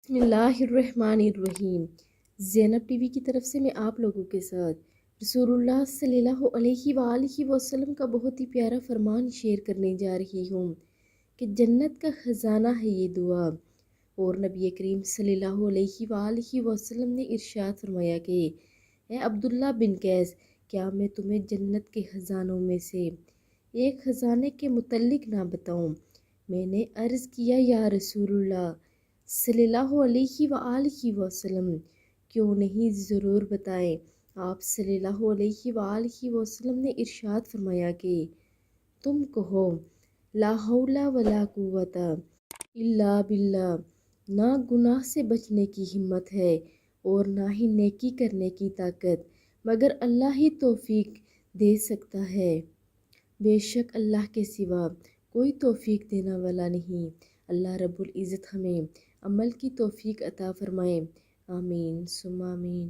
بسم اللہ الرحمن الرحیم۔ زینب ٹی وی کی طرف سے میں آپ لوگوں کے ساتھ رسول اللہ صلی اللہ علیہ وآلہ وسلم کا بہت ہی پیارا فرمان شیئر کرنے جا رہی ہوں کہ جنت کا خزانہ ہے یہ دعا۔ اور نبی کریم صلی اللہ علیہ وآلہ وسلم نے ارشاد فرمایا کہ اے عبداللہ بن قیس، کیا میں تمہیں جنت کے خزانوں میں سے ایک خزانے کے متعلق نہ بتاؤں؟ میں نے عرض کیا یا رسول اللہ صلی اللہ علیہ وآلہ وسلم، کیوں نہیں، ضرور بتائیں۔ آپ صلی اللہ علیہ وآلہ وسلم نے ارشاد فرمایا کہ تم کہو لا حول ولا قوت الا باللہ، نہ گناہ سے بچنے کی ہمت ہے اور نہ ہی نیکی کرنے کی طاقت مگر اللہ ہی توفیق دے سکتا ہے۔ بے شک اللہ کے سوا کوئی توفیق دینے والا نہیں۔ اللہ رب العزت ہمیں عمل کی توفیق عطا فرمائے، آمین ثم آمین۔